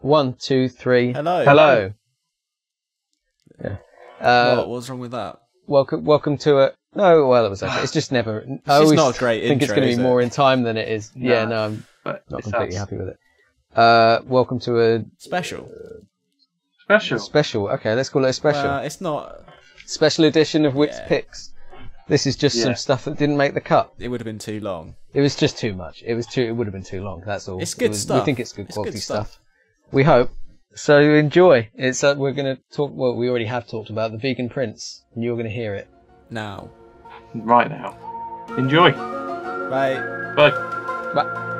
1, 2, 3. Hello. Hello. Yeah. What's wrong with that? Welcome to a... No, well, it was okay. It's just never... It's just not a great intro, I think it's going to be more in time than it is. No, yeah, no, I'm not completely happy with it. Welcome to a... Special. Special. Okay, let's call it a special. It's not... Special edition of WhitsPicks. This is just some stuff that didn't make the cut. It would have been too long. It was just too much. It would have been too long. That's all. It's good stuff. We think it's good quality stuff. We hope. So enjoy. It's we're going to talk. Well, we already have talked about the Vegan Prince, and you're going to hear it Now. Right now. Enjoy. Bye. Bye.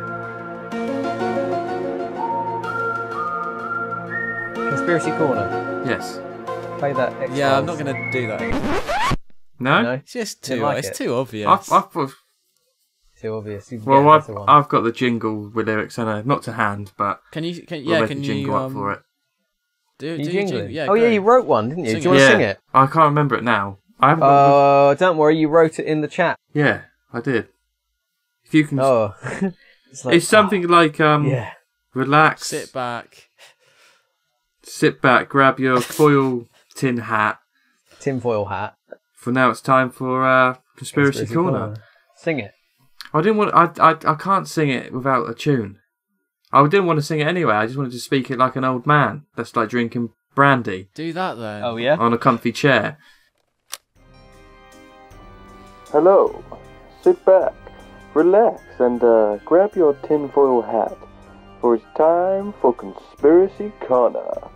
Conspiracy Corner. Yes. Play that. X-Files. Yeah, I'm not going to do that anymore. No? It's just too... Like it's it. too obvious. Too obvious. I've got the jingle with lyrics, and not to hand, but Can you jingle up for it. Do you you jingling? Yeah, oh yeah, you wrote one, didn't you? Sing Do you want to sing it? I can't remember it now. I haven't. Oh, don't worry, you wrote it in the chat. Yeah, I did. If you can. Oh, it's something like yeah. Relax. Sit back. Grab your foil tinfoil hat. For now, it's time for Conspiracy Corner. Sing it. I didn't want. I can't sing it without a tune. I didn't want to sing it anyway. I just wanted to speak it like an old man that's like drinking brandy. Do that then. Oh yeah. On a comfy chair. Hello. Sit back, relax, and grab your tinfoil hat, for it's time for Conspiracy Corner.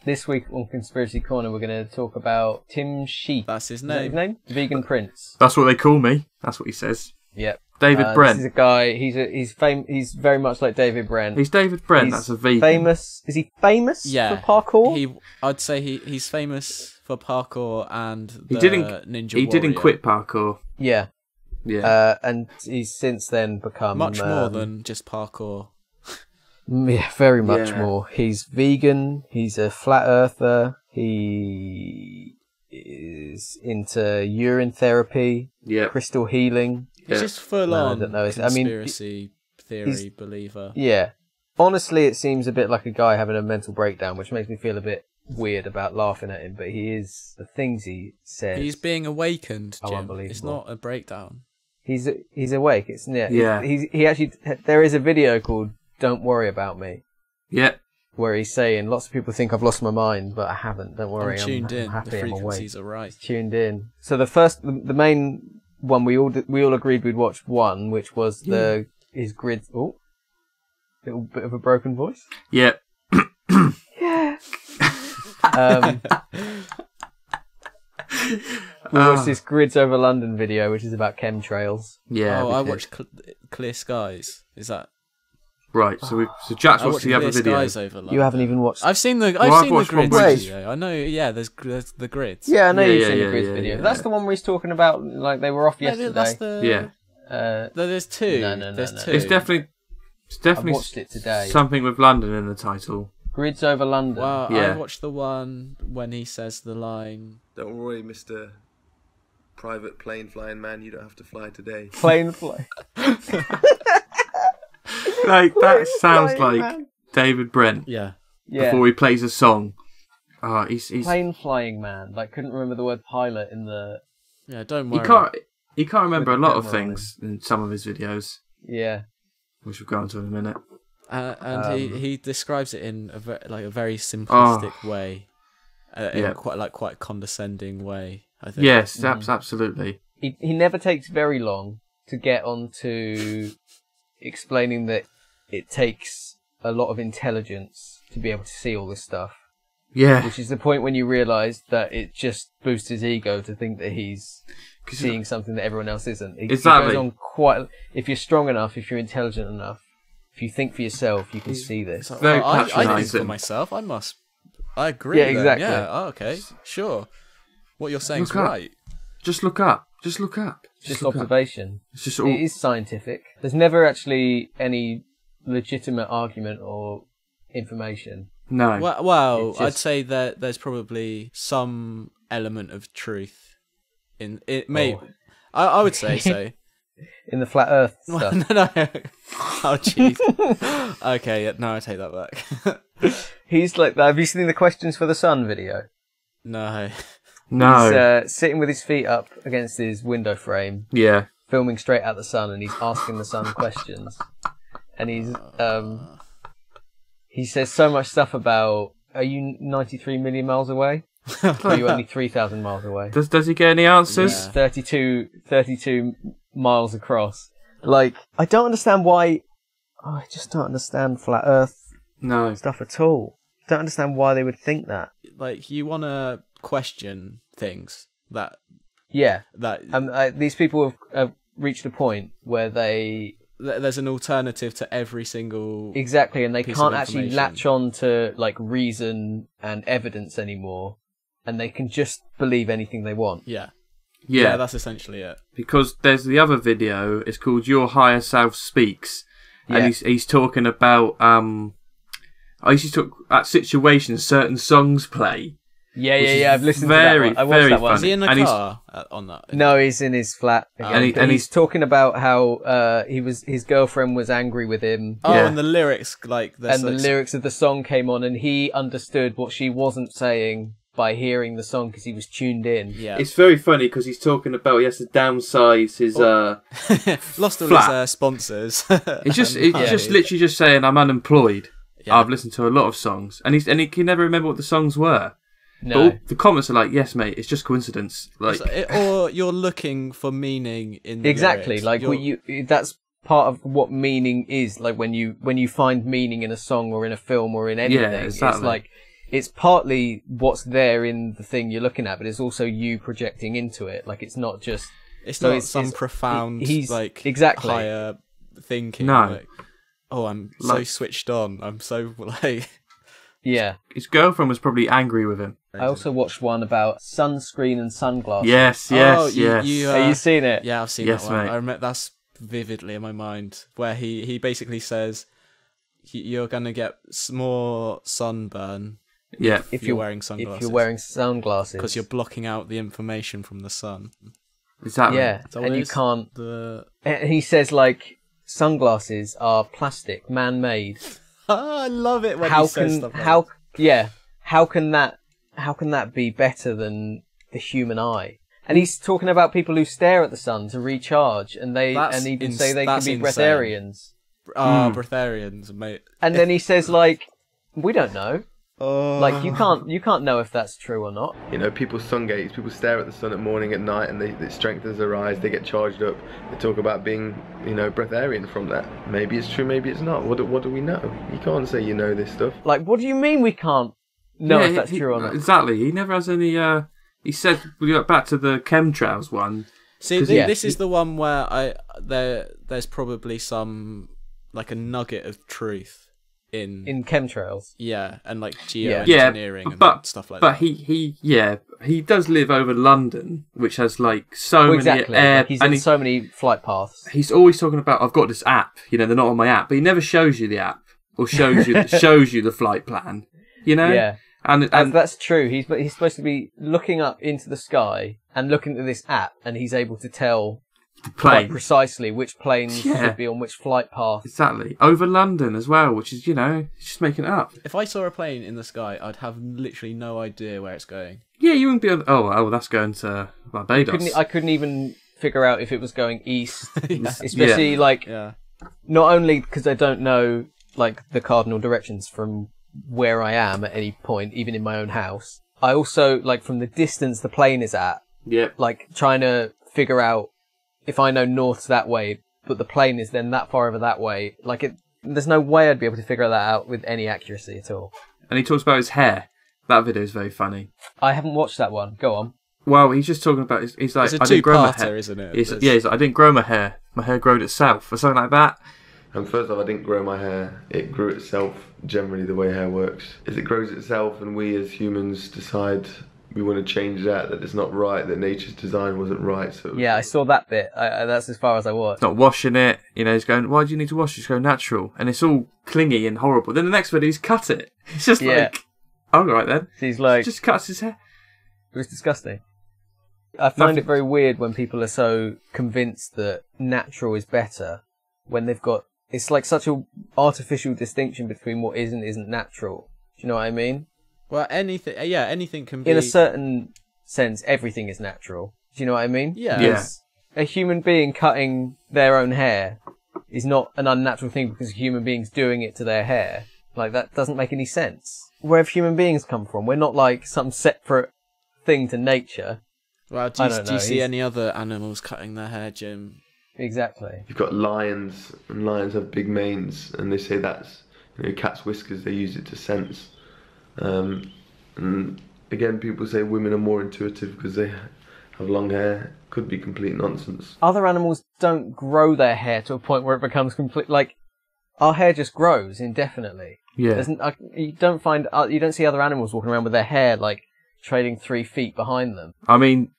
This week on Conspiracy Corner, we're going to talk about Tim Sheep. That's his Is that his name. name? Vegan Prince. That's what they call me. That's what he says. Yep. David Brent. This is a guy. He's very much like David Brent. He's David Brent. That's a vegan. Famous. Is he famous Yeah. for parkour? I'd say he's famous for parkour and He the didn't. Ninja He didn't Warrior. quit parkour. Yeah. Yeah. And he's since then become Much more than just parkour. Yeah, very much Yeah. more. He's vegan. He's a flat earther. He is into urine therapy, Yeah. crystal healing. He's just full No, I on don't know. conspiracy theory believer. Yeah. Honestly, it seems a bit like a guy having a mental breakdown, which makes me feel a bit weird about laughing at him. But he is, the things he says. He's being awakened, Oh, Jim. unbelievable. It's not a breakdown. He's awake. It's Yeah. He actually, there is a video called "Don't Worry About Me," Yeah. where he's saying, lots of people think I've lost my mind, but I haven't. Don't worry, I'm tuned in. I'm happy. The I'm awake. frequencies are right. Tuned in. So the main one we all agreed we'd watch one, which was his grid. Oh, little bit of a broken voice. Yeah. Yeah. We watched this Grids Over London video, which is about chemtrails. Yeah. I watched Clear Skies. Is that? Right. So Jack's I watched watched the other Clear video. Skies over London. You haven't even watched. I've seen the I've watched grids one video. I know. Yeah, there's the grids. Yeah, I know you've Yeah, seen yeah, the Grids yeah, video. yeah. That's the one where he's talking about like they were off No, yesterday. that's the. Yeah. There's two. No. There's two. It's definitely I watched it today. something with London in the title. Grids Over London. Well, Yeah. I watched the one when he says the line. Don't worry, Mr. Private plane flying man, you don't have to fly today. Plane fly. Like that sounds flying like man. David Brent Yeah. Yeah. before he plays a song. He's Plane flying man. Like couldn't remember the word pilot in the. Yeah. Don't he worry. can't remember a lot of Don't things in some of his videos, Yeah. which we'll go on to in a minute. And he describes it in a very simplistic way, in Yeah. quite condescending way. I think. Yes, absolutely. He never takes very long to get onto explaining that it takes a lot of intelligence to be able to see all this stuff. Yeah. Which is the point when you realise that it just boosts his ego to think that he's seeing something that everyone else isn't. It Exactly. goes on quite. If you're strong enough, if you're intelligent enough, if you think for yourself, you can see this. So, Very I think for patronising. myself. I agree. Yeah, then. exactly. Yeah. Oh, okay. Sure. What you're saying is Look up. right. Just look up. Just look up. Just look up. observation. It's just all. It is scientific. There's never actually any legitimate argument or information. No. Well, It's I'd just- say that there's probably some element of truth in it. Maybe I would say so. in the flat Earth Well, stuff. no. Oh, jeez. Okay, yeah, no, I take that back. He's like, have you seen the Questions for the Sun video? No. No. He's sitting with his feet up against his window frame, Yeah. filming straight at the sun, and he's asking the sun questions. And he says so much stuff about, are you 93 million miles away? Or are you only 3,000 miles away? Does he get any answers? Yeah. 32 miles across. Like, I don't understand why... Oh, I just don't understand flat Earth No. stuff at all. Don't understand why they would think that. Like, you want to question things that... Yeah. that These people have reached a point where there's an alternative to every single... Exactly, and they piece can't of actually information. latch on to, like, reason and evidence anymore. And they can just believe anything they want. Yeah. Yeah. Yeah, that's essentially it. Because there's the other video. It's called "Your Higher Self Speaks," Yeah. and he's talking about I used to talk at situations certain songs play. Yeah. I've listened to very, that one. I watched very that one. Is he in the And he's- car on that? No, he's in his flat again. And He's he's talking about how his girlfriend was angry with him. Oh, Yeah. and the lyrics, like... And the lyrics of the song came on, and he understood what she wasn't saying by hearing the song because he was tuned in. Yeah. It's very funny because he's talking about he has to downsize his. Lost all flat. his sponsors. It's just literally just saying I'm unemployed. Yeah. I've listened to a lot of songs, and he can never remember what the songs were. No. But all the comments are like, "Yes, mate, it's just coincidence." Like, Or you're looking for meaning in the Exactly, lyrics. like You're- that's part of what meaning is. Like when you find meaning in a song or in a film or in anything, exactly. it's like it's partly what's there in the thing you're looking at, but it's also you projecting into it. Like it's not just It's so not some profound, he's like exactly higher thinking. No. Like, oh, I'm so Like- switched on. I'm so like. yeah. his girlfriend was probably angry with him. I also watched one about sunscreen and sunglasses. Yes. Oh, yes. Have you seen it? Yeah, I've seen Yes, that one. mate. I remember that's vividly in my mind, where he basically says you're gonna get more sunburn Yeah. if you're wearing sunglasses. If you're wearing sunglasses, because you're blocking out the information from the sun. Exactly. yeah, So and it you is can't. The And he says like sunglasses are plastic, man-made. I love it when How he says can stuff like how yeah how can that be better than the human eye? And he's talking about people who stare at the sun to recharge, and That's even say they can that's be insane. breatharians. that. Breatharians, mate. And then he says like, we don't know. Oh. Like you can't know if that's true or not. You know, people sun gaze, people stare at the sun at morning, at night, and it strengthens their eyes, they get charged up. They talk about being, breatharian from that. Maybe it's true, maybe it's not. What do we know? You can't say you know this stuff. Like, what do you mean we can't know if that's true or not? Exactly. He never has any. He said we got back to the chemtrails one. See, yeah, this is the one where there's probably some like a nugget of truth in chemtrails. yeah, and like Yeah, geoengineering and stuff like but that. he does live over London, which has like so Well, many exactly. air. Like, he's and in so many flight paths. he's always talking about I've got this app. They're not on my app, but he never shows you the app or shows you the flight plan. Yeah. and That's true. He's supposed to be looking up into the sky and looking at this app, and he's able to tell the quite plane precisely which planes Yeah. should be on which flight path. exactly over London as well, which is he's just making it up. If I saw a plane in the sky, I'd have literally no idea where it's going. Yeah, you wouldn't be on. Oh, that's going to Barbados. I couldn't even figure out if it was going east, Yeah. especially like Yeah. not only because I don't know like the cardinal directions from where I am at any point, even in my own house. I also like from the distance the plane is at, Yeah. like trying to figure out if I know north's that way, but the plane is then that far over that way. Like there's no way I'd be able to figure that out with any accuracy at all. And he talks about his hair. That video is very funny. I haven't watched that one. Go on. Well, he's just talking about. He's like, It's a I didn't grow my two-parter, hair, isn't it? He's like, I didn't grow my hair. My hair growed itself, or something like that. And first off, I didn't grow my hair. It grew itself, generally the way hair works. Is it grows itself and we as humans decide we want to change that it's not right, that nature's design wasn't right. So Yeah, I saw that bit. That's as far as I watched. Not washing it. He's going, why do you need to wash it? Just go natural. And it's all clingy and horrible. Then the next video, he's cut it. It's just Yeah. like, all right then. He's like, Just cuts his hair. it was disgusting. I find it very weird when people are so convinced that natural is better when they've got... It's like such a artificial distinction between what is and isn't natural. Do you know what I mean? Well, anything can be... In a certain sense, everything is natural. Do you know what I mean? Yeah. Yeah. A human being cutting their own hair is not an unnatural thing because a human being's doing it to their hair. Like, that doesn't make any sense. Where have human beings come from? We're not like some separate thing to nature. Well, do you see any other animals cutting their hair, Jim? Exactly. You've got lions, and lions have big manes, and they say that's, cat's whiskers, they use it to sense. And again, people say women are more intuitive because they have long hair. Could be complete nonsense. Other animals don't grow their hair to a point where it becomes complete. Like, our hair just grows indefinitely. Yeah. You don't see other animals walking around with their hair like trailing 3 feet behind them. I mean,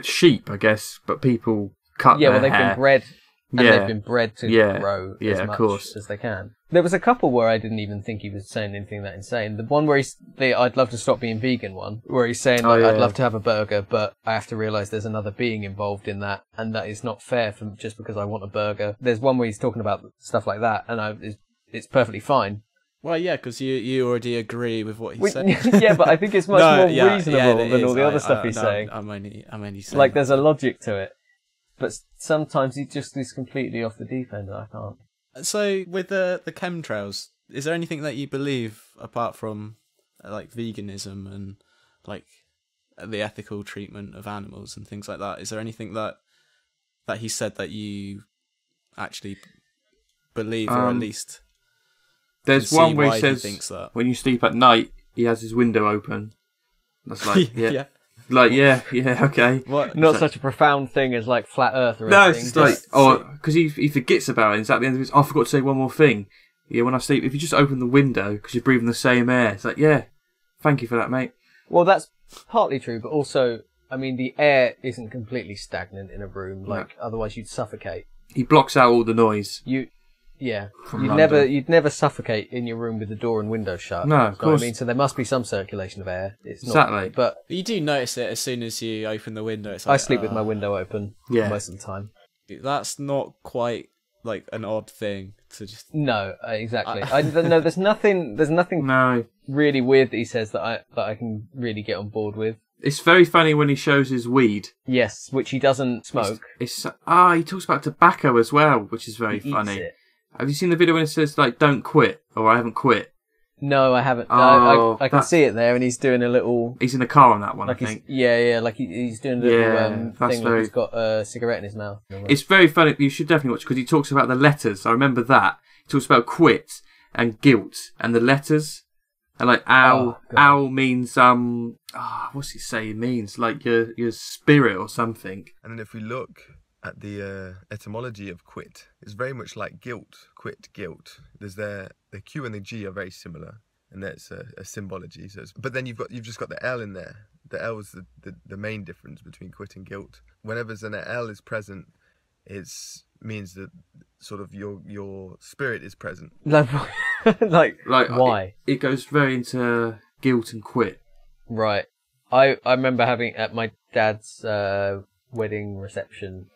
sheep, I guess, but people cut Yeah, their well, they've hair. been bred. And Yeah. they've been bred to Yeah. grow Yeah, as of much course. as they can. There was a couple where I didn't even think he was saying anything that insane. The one where I'd love to stop being vegan one, where he's saying, like, yeah. I'd love to have a burger, but I have to realise there's another being involved in that, and that is not fair for just because I want a burger. There's one where he's talking about stuff like that, and it's perfectly fine. Well, yeah, because you already agree with what he said. Yeah, but I think it's much more reasonable it than is. all the other stuff he's saying. I'm only saying Like, there's a logic to it. But sometimes he just is completely off the deep end, and I can't. So, with the chemtrails, is there anything that you believe apart from like veganism and like the ethical treatment of animals and things like that? Is there anything that he said that you actually believe, or at least There's see one where why he says thinks that? when you sleep at night, he has his window open. That's like, yeah. Yeah. Like, yeah, okay. What? Not such a profound thing as, like, flat Earth or No, anything. it's just like, because he forgets about it. It's at the end of his, I forgot to say one more thing. Yeah, when I sleep, if you just open the window because you're breathing the same air, it's like, yeah, thank you for that, mate. Well, that's partly true, but also, I mean, the air isn't completely stagnant in a room. Like, otherwise you'd suffocate. He blocks out all the noise. You'd London. never suffocate in your room with the door and window shut. No, of You know what course. I mean, so there must be some circulation of air. It's Exactly. Not, but You do notice it as soon as you open the window. It's I like, sleep with my window open most of the time. That's not quite like an odd thing to just. No, exactly. No, there's nothing No. really weird that he says that I can really get on board with. It's very funny when he shows his weed. Yes, which he doesn't smoke. He talks about tobacco as well, which is very He funny. eats it. Have you seen the video when it says, like, don't quit, or I haven't quit? No, I haven't. Oh, I can see it there, and he's doing a little. He's in the car on that one, Like I think. like he's doing a little that's thing. very- Like he's got a cigarette in his mouth. It's very funny. You should definitely watch because he talks about the letters. I remember that. He talks about quit and guilt and the letters. And like owl, Oh, God. owl means what's he say? It means like your spirit or something. And then if we look at the etymology of quit, it's very much like guilt, quit, guilt. There's the Q and the G are very similar, and that's a symbology. So but then you've just got the L in there. The L is the main difference between quit and guilt. Whenever an L is present, it means that sort of your spirit is present. like why? It goes very into guilt and quit. Right. I remember having at my dad's wedding reception.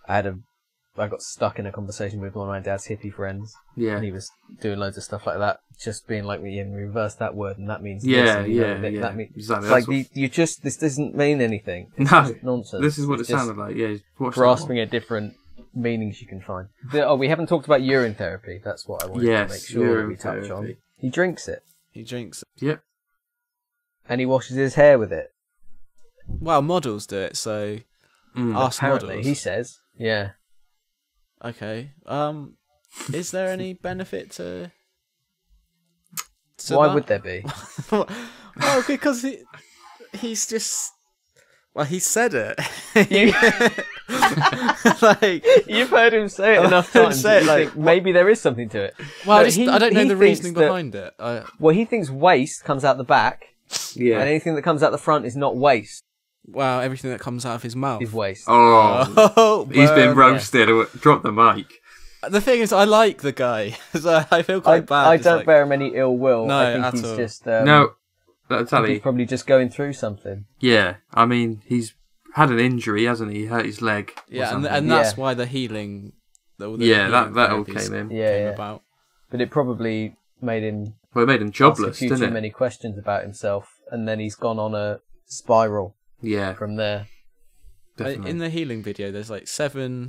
I got stuck in a conversation with one of my dad's hippie friends. Yeah. And he was doing loads of stuff like that, just being like, we reverse that word, and that means Yeah, this, and yeah, that, yeah. That means, Exactly. Like That's this doesn't mean anything. It's No, just nonsense. This is what It's it just sounded like. Yeah, watch that grasping at different meanings you can find. We haven't talked about urine therapy. That's what I wanted to make sure that urine we touch on. therapy. He drinks it, He drinks. one. Yep. and he washes his hair with it. Well, models do it, so us Apparently, models. he says, yeah. Okay. Is there any benefit to Why that? would there be? Well, because he's just. Well, he said it. Like, You've heard him say it enough heard him times. say it, you like, think maybe there is something to it. well, No, I don't know he the thinks reasoning that- behind it. Well, he thinks waste comes out the back, Yeah. and anything that comes out the front is not waste. Wow, everything that comes out of his mouth. Is waste. Oh, he's been burn. roasted. Drop the mic. The thing is, I like the guy, so I feel quite bad. I It's don't like- bear him any ill will. No, I think at he's all. just No, I that's think he's Ali. probably just going through something. Yeah, I mean, he's had an injury, hasn't he? He hurt his leg. Yeah, or and that's why the healing. that all therapies came in. Yeah. about. But it probably made him Well, it made him jobless, ask didn't too it? many questions about himself, and then he's gone on a spiral Yeah, from there. definitely. In the healing video, there's like seven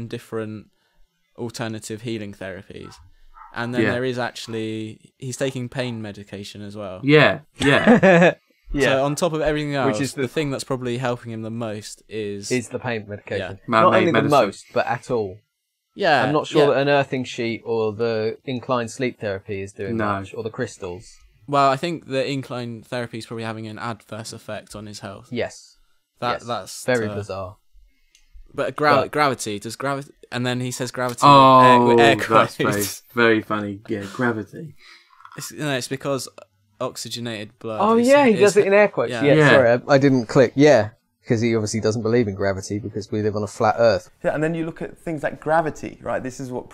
different alternative healing therapies, and then Yeah. there is actually he's taking pain medication as well. Yeah. Yeah, So on top of everything else, Which is the thing that's probably helping him the most is the pain medication. Yeah. Not Man-made only medicine. the most, but at all. yeah. I'm not sure yeah. that an earthing sheet or the inclined sleep therapy is doing No. much, or the crystals. Well, I think the incline therapy is probably having an adverse effect on his health. Yes. Yes. That's very bizarre. But But- gravity does gravity, and then he says gravity. Oh, with air that's quotes. very funny. Yeah, gravity. It's because oxygenated blood. Oh is- yeah, he is- does it in air quotes. yeah. Yeah, Yeah. sorry, I didn't click. Yeah, because he obviously doesn't believe in gravity because we live on a flat Earth. Yeah, and then you look at things like gravity, right? This is what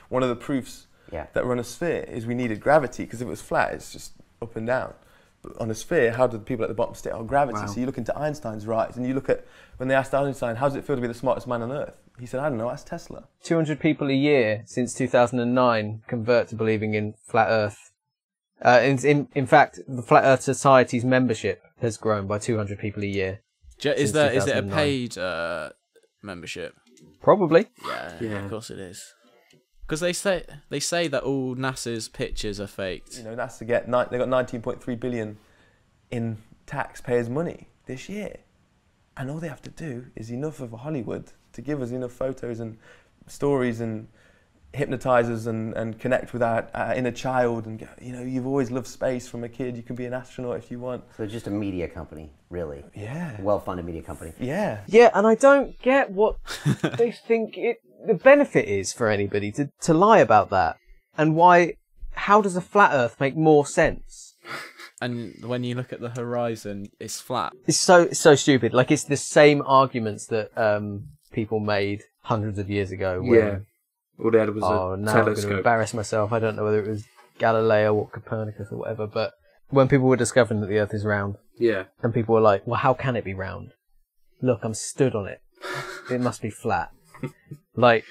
one of the proofs that we're on a sphere is we needed gravity, because if it was flat, it's just up and down. But on a sphere, how did the people at the bottom stay? Oh, gravity. Wow. So you look into Einstein's rise, and you look at when they asked Einstein, how does it feel to be the smartest man on Earth? He said, I don't know, that's Tesla. 200 people a year since 2009 convert to believing in flat Earth. In fact, the Flat Earth Society's membership has grown by 200 people a year. Is since it a 2009. paid membership? Probably. Yeah, of course it is. Because they say that all NASA's pictures are faked. You know, NASA they got 19.3 billion in taxpayers' money this year, and all they have to do is enough of Hollywood to give us enough photos and stories and hypnotise us and connect with our inner child and go, you know, you've always loved space from a kid, you can be an astronaut if you want. So it's just a media company, really. Yeah. A well-funded media company. Yeah. Yeah, and I don't get what they think the benefit is for anybody to lie about that, and how does a flat Earth make more sense? And when you look at the horizon, it's flat. It's so stupid. Like, it's the same arguments that people made hundreds of years ago. When, Yeah. All they had was now a I'm going to telescope. embarrass myself. I don't know whether it was Galileo or Copernicus or whatever, but when people were discovering that the Earth is round, Yeah. and people were like, well, how can it be round? Look, I'm stood on it. It must be flat. Like,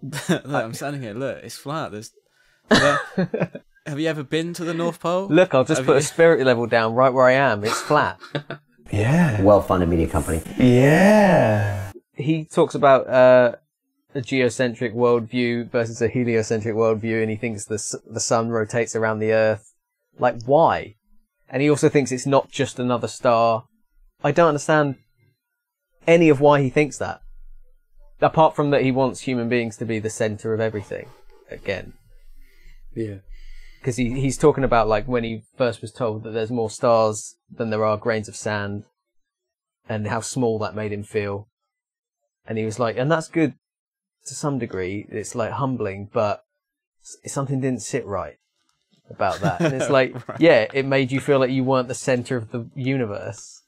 Look, I'm standing here. Look, it's flat. Have you ever been to the North Pole? look, I'll just Have put a you- spirit level down right where I am. It's flat. Yeah. Well-funded media company. Yeah. He talks about a geocentric worldview versus a heliocentric worldview, and he thinks the sun rotates around the Earth. Like, why? And he also thinks it's not just another star. I don't understand any of why he thinks that. Apart from that he wants human beings to be the centre of everything. Again. Yeah. Because he's talking about, like, when he first was told that there's more stars than there are grains of sand, and how small that made him feel. And he was like, and that's good to some degree. It's, like, humbling, but something didn't sit right about that. And it's like, Right. yeah, it made you feel like you weren't the centre of the universe.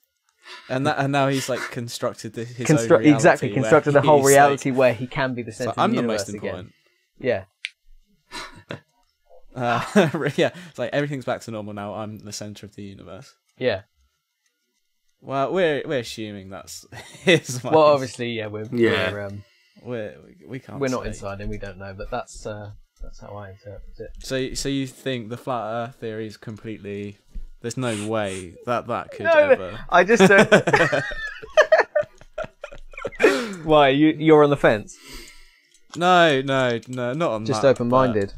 And now he's like constructed his own reality. Exactly, where constructed a whole he's reality where he can be the Like, centre so of the I'm the universe most again. important. Yeah. Yeah, it's like everything's back to normal now. I'm the center of the universe. Yeah. Well, we're assuming that's his mind. Well, obviously, yeah, we can't. we're not say. inside and we don't know, but that's how I interpret it. So you think the flat Earth theory is completely? There's no way that could No, ever. I just don't. Why you're on the fence? No, not on Just that. open-minded.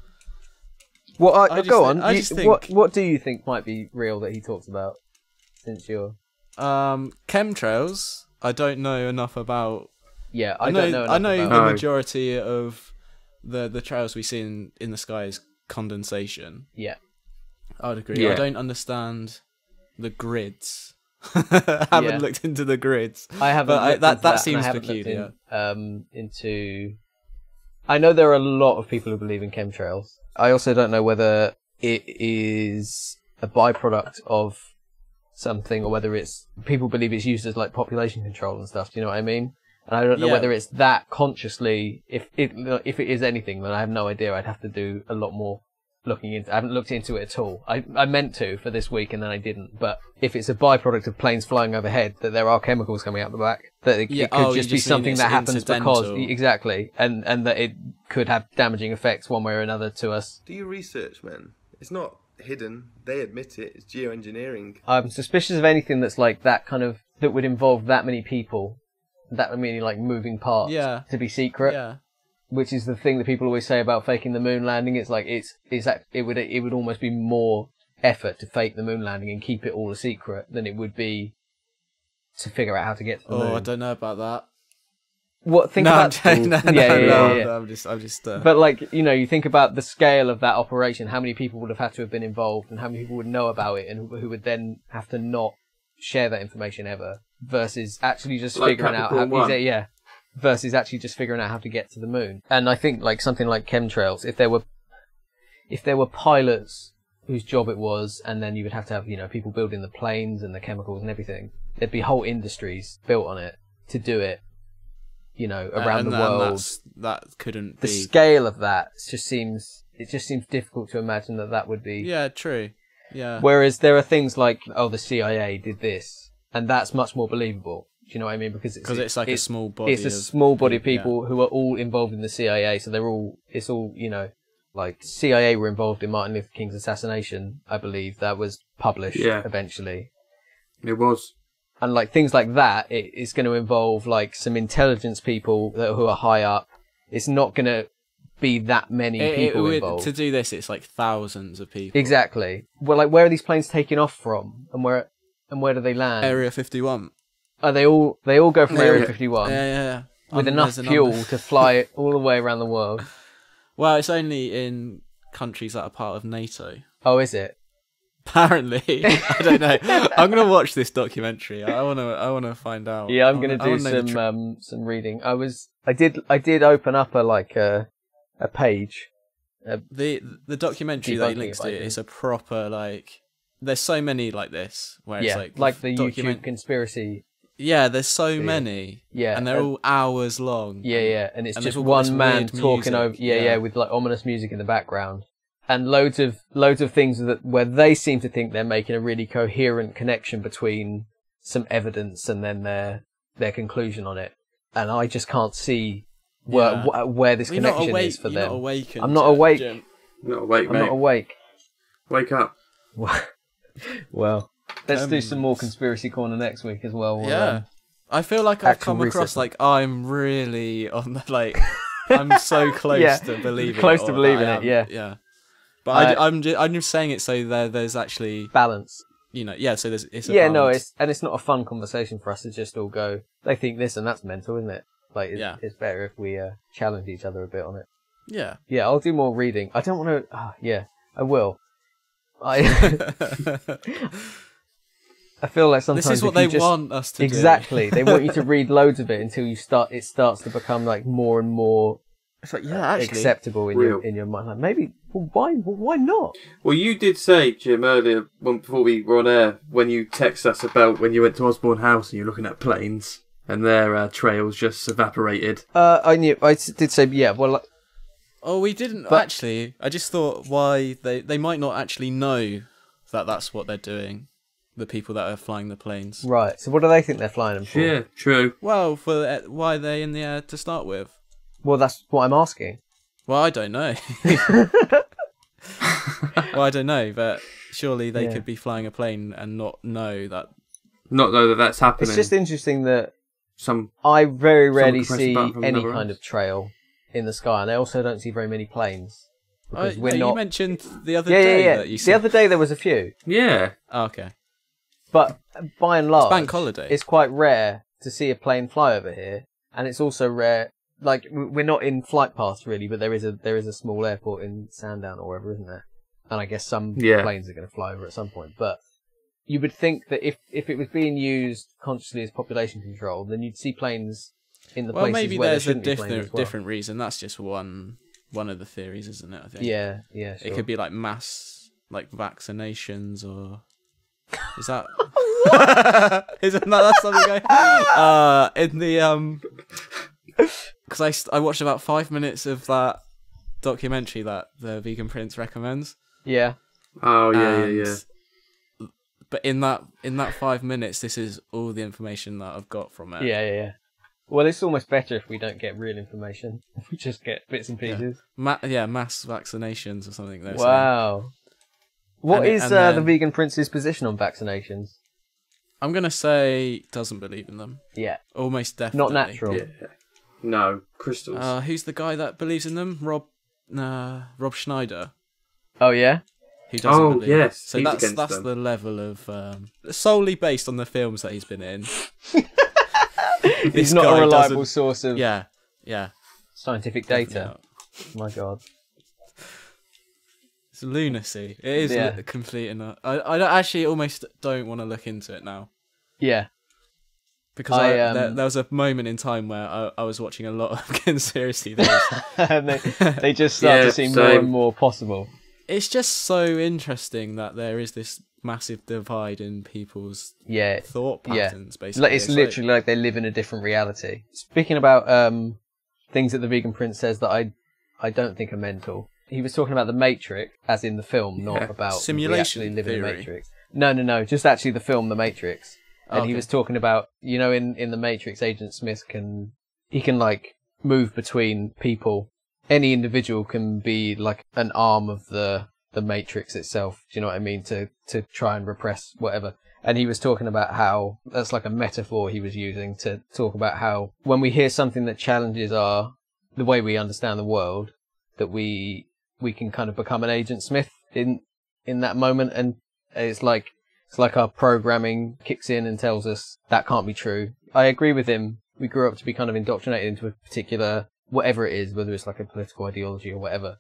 Well, I just go think- on. I just What do you think might be real that he talks about? Since you're Chemtrails. I don't know enough about. yeah, I don't know. I know enough the about, majority of the trails we see in the sky is condensation. yeah. I would agree. Yeah. I don't understand the grids. I haven't Yeah. looked into the grids. I haven't. But looked that into and I seems haven't looked peculiar. into. I know there are a lot of people who believe in chemtrails. I also don't know whether it is a byproduct of something or whether it's people believe it's used as like population control and stuff. Do you know what I mean? And I don't know Yeah. whether it's that consciously. If it is anything, then I have no idea. I'd have to do a lot more I haven't looked into it at all. I meant to for this week and then I didn't. But if it's a byproduct of planes flying overhead, that there are chemicals coming out the back, that it could just be something that happens because exactly, and that it could have damaging effects one way or another to us. Do your research, man. It's not hidden. They admit it. It's geoengineering. I'm suspicious of anything that's like that kind of that would involve that many people, that many like moving parts to be secret. Yeah. Which is the thing that people always say about faking the moon landing. It's like it would almost be more effort to fake the moon landing and keep it all a secret than it would be to figure out how to get to the moon. Oh, I don't know about that. What think about? I'm just. But like you think about the scale of that operation. How many people would have had to have been involved, and how many people would know about it, and who would then have to not share that information ever, versus actually just figuring out how. Versus actually just figuring out how to get to the moon. And I think like something like chemtrails, if there were pilots whose job it was, and then you would have to have people building the planes and the chemicals and everything, there'd be whole industries built on it to do it. Around the world. That couldn't the be. The scale of that just seems difficult to imagine that would be. Yeah, true. Yeah. Whereas there are things like, the CIA did this, and that's much more believable. Do you know what I mean? Because it's like a small body. It's a small body of people who are all involved in the CIA, so it's all like CIA were involved in Martin Luther King's assassination. I believe that was published eventually. It was. And like things like that, it's going to involve like some intelligence people who are high up. It's not going to be that many people involved. To do this, it's like thousands of people. Exactly. Well, like where are these planes taking off from, and where do they land? Area 51. They all go from Area 51. Yeah. With enough fuel to fly it all the way around the world. Well, it's only in countries that are part of NATO. Oh, is it? Apparently, I don't know. I'm gonna watch this documentary. I wanna find out. Yeah, I'm gonna do some reading. I did open up a page. The documentary that he links to is a proper like. There's so many like this where it's like the YouTube conspiracy. Yeah, there's so many. Yeah, and they're all hours long. Yeah, and it's just one man talking over. Yeah, with like ominous music in the background, and loads of things where they seem to think they're making a really coherent connection between some evidence and then their conclusion on it, and I just can't see where this connection is for them. I'm not awake. Jim. Not awake, mate. I'm not awake. Wake up. Well. Let's do some more Conspiracy Corner next week as well. I feel like I've come across like I'm really on the I'm so close to believing it. Yeah. But I'm just saying it so there's actually balance. So there's it's it's not a fun conversation for us to just all go. They think this and that's mental, isn't it? Like it's better if we challenge each other a bit on it. Yeah. Yeah, I'll do more reading. I don't want to. I will. I feel like sometimes this is what they want us to do. Exactly. They want you to read loads of it until it starts to become like more and more acceptable in your mind. Like maybe why not? Well, you did say, Jim, earlier before we were on air, when you text us about when you went to Osborne House and you're looking at planes and their trails just evaporated. I did say well. We didn't actually. I just thought why they might not actually know that that's what they're doing. The people that are flying the planes. Right, so what do they think they're flying them for? Yeah, true. Well, why are they in the air to start with? Well, that's what I'm asking. Well, I don't know. I don't know, but surely they could be flying a plane and not know that... Not know that that's happening. It's just interesting that I very rarely see any kind of trail in the sky, and I also don't see very many planes. Because you mentioned the other day that you saw... The other day there was a few. Yeah. Oh, okay. But by and large, it's bank holiday. It's quite rare to see a plane fly over here, and it's also rare. Like we're not in flight paths really, but there is a small airport in Sandown or wherever, isn't there? And I guess some planes are going to fly over at some point. But you would think that if it was being used consciously as population control, then you'd see planes in the places maybe where there's there shouldn't be planes as well. different reason. That's just one of the theories, isn't it? I think. Yeah, sure. It could be like mass vaccinations or. Is that isn't that something in the because I watched about 5 minutes of that documentary that the Vegan Prince recommends. Yeah. Oh yeah, yeah, And- yeah. But in that 5 minutes, this is all the information that I've got from it. Yeah. Well, it's almost better if we don't get real information. If we just get bits and pieces. Mass vaccinations or something. They're saying. Wow. What And is then- the Vegan Prince's position on vaccinations? I'm gonna say doesn't believe in them. Yeah. Almost definitely. Not natural. Yeah. No, crystals. Who's the guy that believes in them? Rob Schneider. Oh, yeah? Who doesn't Oh, believe. yes, So he's that's against them. the level of solely based on the films that he's been in. He's This not a guy reliable doesn't- source of Yeah. scientific Definitely data. not. My God. It's lunacy. It is Yeah. complete and I actually almost don't want to look into it now. Yeah. Because I, there was a moment in time where I was watching a lot of conspiracy theories. And they just start Yeah, to seem more same. and more possible. It's just so interesting that there is this massive divide in people's Yeah. thought Yeah. patterns, basically. It's literally like they live in a different reality. Speaking about things that the Vegan Prince says that I don't think are mental. He was talking about the Matrix, as in the film, not Yeah. about Simulation we actually live in the theory. Matrix. No, just actually the film The Matrix. And he Okay. was talking about, in the Matrix, Agent Smith can like move between people. Any individual can be like an arm of the Matrix itself. Do you know what I mean? To try and repress whatever. And he was talking about how that's like a metaphor he was using to talk about how when we hear something that challenges the way we understand the world, that we can kind of become an Agent Smith in that moment, and it's like our programming kicks in and tells us that can't be true. I agree with him. We grew up to be kind of indoctrinated into a particular, whatever it is, whether it's like a political ideology or whatever.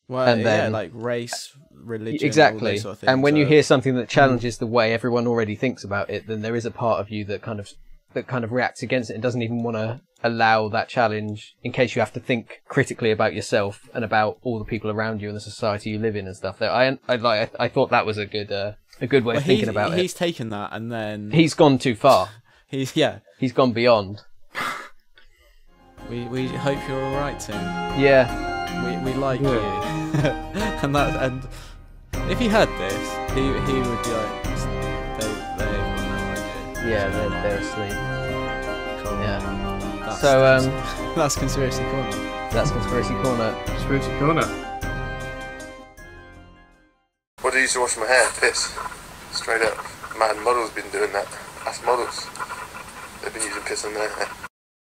Well, and then- like race, religion, all Exactly. those sort of things. And when you are- hear something that challenges the way everyone already thinks about it, then there is a part of you that kind of reacts against it and doesn't even want to allow that challenge, in case you have to think critically about yourself and about all the people around you and the society you live in and stuff. I thought that was a good way of thinking about he's it. taken that and then He's gone too far. he's He's gone beyond. We hope you're all right, Tim. Yeah. We like you, and if he heard this, he would be like, they have got no idea. Yeah, they're asleep. Cool. Yeah. That's, So that's conspiracy corner. that's Conspiracy Corner. Conspiracy corner. What do you used to wash my hair? Piss. Straight up. Man, models been doing that. That's models. They've been using piss on their hair.